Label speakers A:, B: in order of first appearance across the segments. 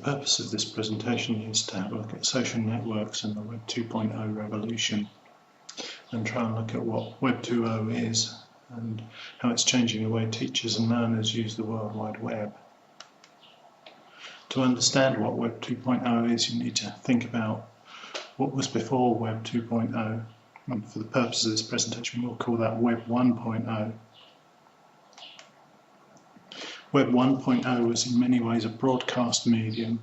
A: purpose of this presentation is to have a look at social networks and the Web 2.0 revolution, and try and look at what Web 2.0 is and how it's changing the way teachers and learners use the World Wide Web. To understand what Web 2.0 is, you need to think about what was before Web 2.0, and for the purpose of this presentation we'll call that Web 1.0. Web 1.0 was in many ways a broadcast medium.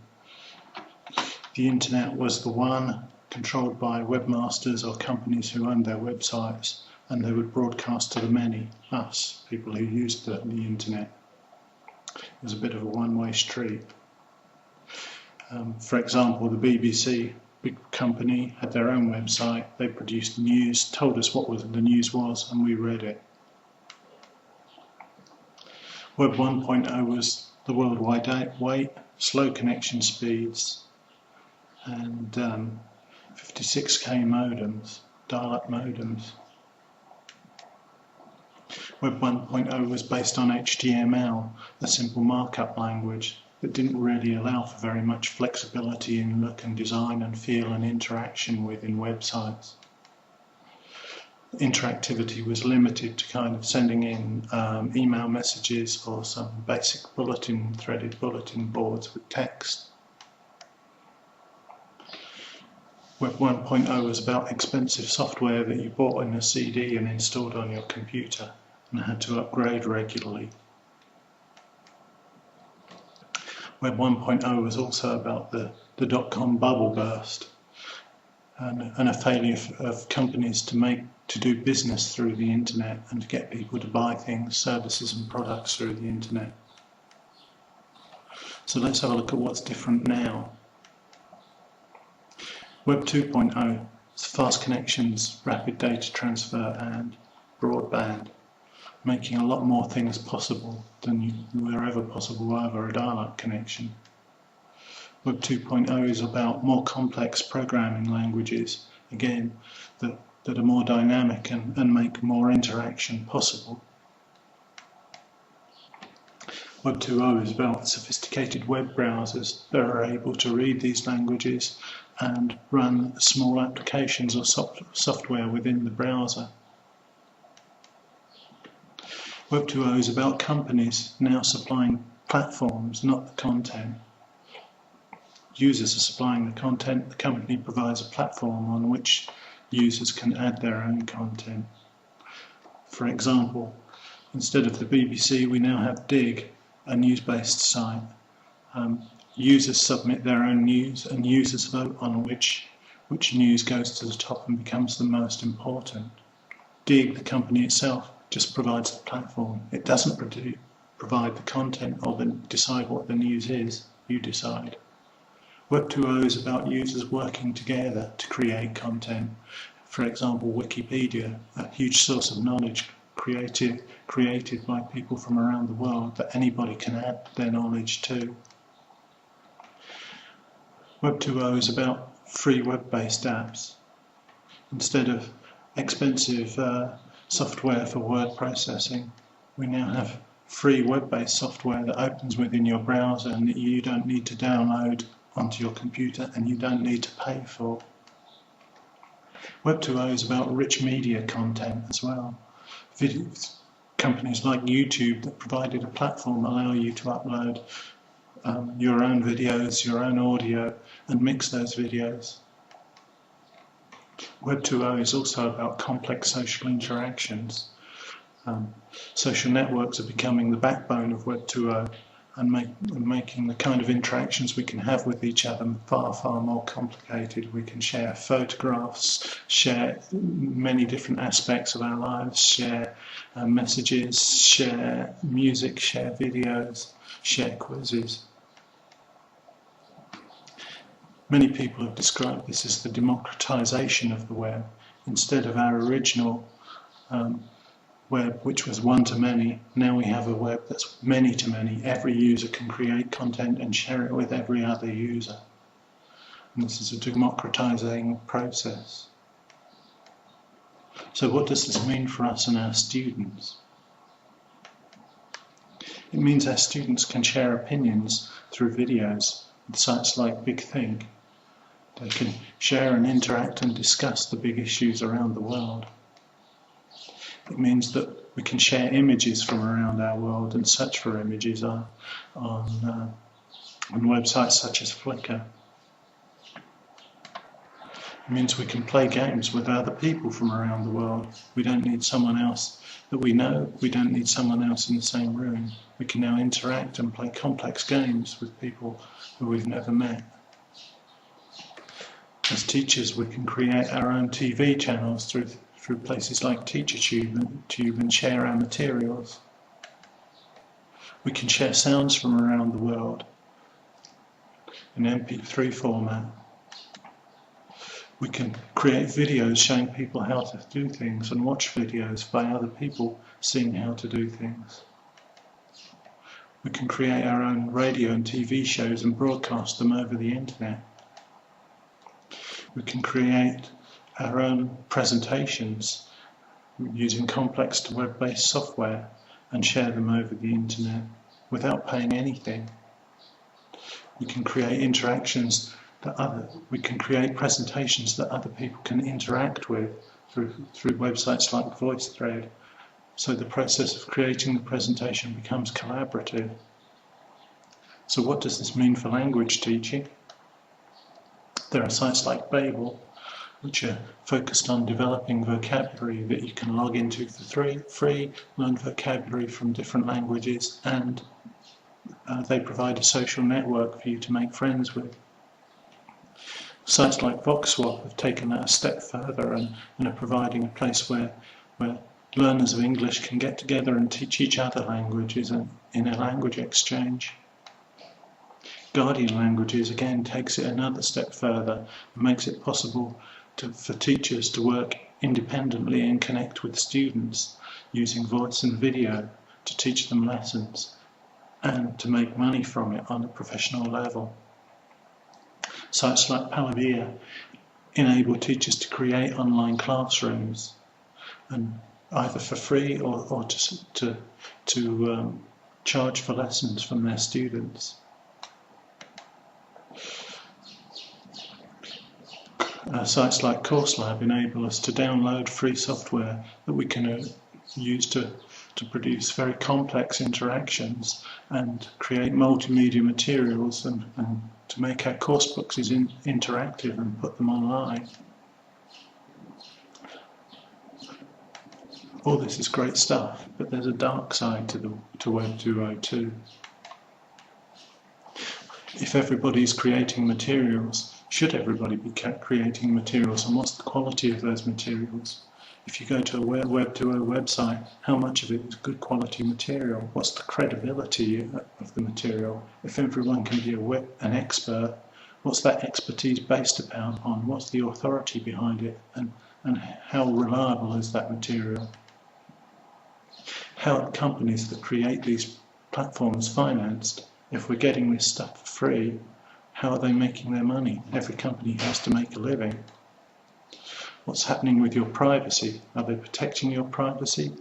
A: The internet was the one controlled by webmasters or companies who owned their websites, and they would broadcast to the many, us, people who used the internet. It was a bit of a one-way street. For example, the BBC, big company, had their own website. They produced news, told us what the news was, and we read it. Web 1.0 was the World Wide Web, slow connection speeds, and 56k modems, dial-up modems. Web 1.0 was based on HTML, a simple markup language that didn't really allow for very much flexibility in look and design and feel and interaction within websites. Interactivity was limited to kind of sending in email messages or some basic threaded bulletin boards with text. Web 1.0 was about expensive software that you bought in a CD and installed on your computer and had to upgrade regularly. Web 1.0 was also about the dot-com bubble burst and a failure of companies to do business through the internet and to get people to buy things, services and products through the internet. So let's have a look at what's different now. Web 2.0 is fast connections, rapid data transfer and broadband, making a lot more things possible than were ever possible over a dial-up connection. Web 2.0 is about more complex programming languages, again, that are more dynamic and make more interaction possible. Web 2.0 is about sophisticated web browsers that are able to read these languages and run small applications or software within the browser. Web 2.0 is about companies now supplying platforms, not the content. Users are supplying the content, the company provides a platform on which users can add their own content. For example, instead of the BBC, we now have Dig, a news-based site. Users submit their own news and users vote on which news goes to the top and becomes the most important. Dig, the company itself, just provides the platform. It doesn't provide the content or decide what the news is. You decide. Web 2.0 is about users working together to create content. For example, Wikipedia, a huge source of knowledge created by people from around the world that anybody can add their knowledge to. Web 2.0 is about free web-based apps. Instead of expensive software for word processing, we now have free web-based software that opens within your browser and that you don't need to download onto your computer and you don't need to pay for. Web 2.0 is about rich media content as well. Companies like YouTube that provided a platform allow you to upload your own videos, your own audio, and mix those videos. Web 2.0 is also about complex social interactions. Social networks are becoming the backbone of Web 2.0 and making the kind of interactions we can have with each other far, far more complicated. We can share photographs, share many different aspects of our lives, share messages, share music, share videos, share quizzes. Many people have described this as the democratization of the web. Instead of our original web, which was one-to-many, now we have a web that's many-to-many. Every user can create content and share it with every other user. And this is a democratizing process. So what does this mean for us and our students? It means our students can share opinions through videos. With sites like Big Think, they can share and interact and discuss the big issues around the world. It means that we can share images from around our world and search for images on websites such as Flickr. It means we can play games with other people from around the world. We don't need someone else that we know. We don't need someone else in the same room. We can now interact and play complex games with people who we've never met. As teachers, we can create our own TV channels through places like TeacherTube and share our materials. We can share sounds from around the world in MP3 format. We can create videos showing people how to do things and watch videos by other people seeing how to do things. We can create our own radio and TV shows and broadcast them over the internet. We can create our own presentations using complex web-based software and share them over the internet without paying anything. We can create we can create presentations that other people can interact with through websites like VoiceThread. So the process of creating the presentation becomes collaborative. So what does this mean for language teaching? There are sites like Babel, which are focused on developing vocabulary that you can log into for free, learn vocabulary from different languages, and they provide a social network for you to make friends with. Sites like VoxSwap have taken that a step further and are providing a place where learners of English can get together and teach each other languages in a language exchange. Guardian Languages again takes it another step further and makes it possible for teachers to work independently and connect with students using voice and video to teach them lessons and to make money from it on a professional level. Sites like Palavia enable teachers to create online classrooms, and either for free or to charge for lessons from their students. Sites like CourseLab enable us to download free software that we can use to produce very complex interactions and create multimedia materials and to make our course books interactive and put them online. All this is great stuff, but there's a dark side to Web 2.0 If everybody's creating materials, should everybody be creating materials, and what's the quality of those materials? If you go to a Web 2.0 website, how much of it is good quality material? What's the credibility of the material? If everyone can be an expert, what's that expertise based upon? What's the authority behind it? And how reliable is that material? How are companies that create these platforms financed? If we're getting this stuff for free, how are they making their money? Every company has to make a living. What's happening with your privacy? Are they protecting your privacy?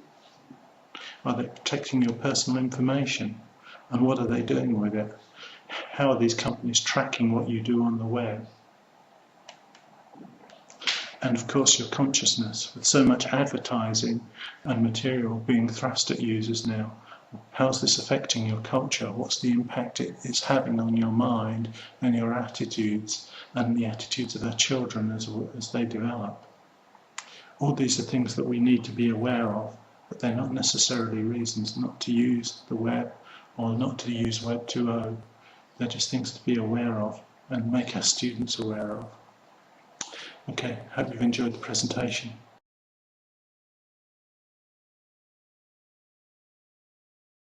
A: Are they protecting your personal information? And what are they doing with it? How are these companies tracking what you do on the web? And of course your consciousness, with so much advertising and material being thrust at users now. How's this affecting your culture? What's the impact it's having on your mind and your attitudes and the attitudes of our children as they develop? All these are things that we need to be aware of, but they're not necessarily reasons not to use the web or not to use Web 2.0. They're just things to be aware of and make our students aware of. Okay, hope you've enjoyed the presentation.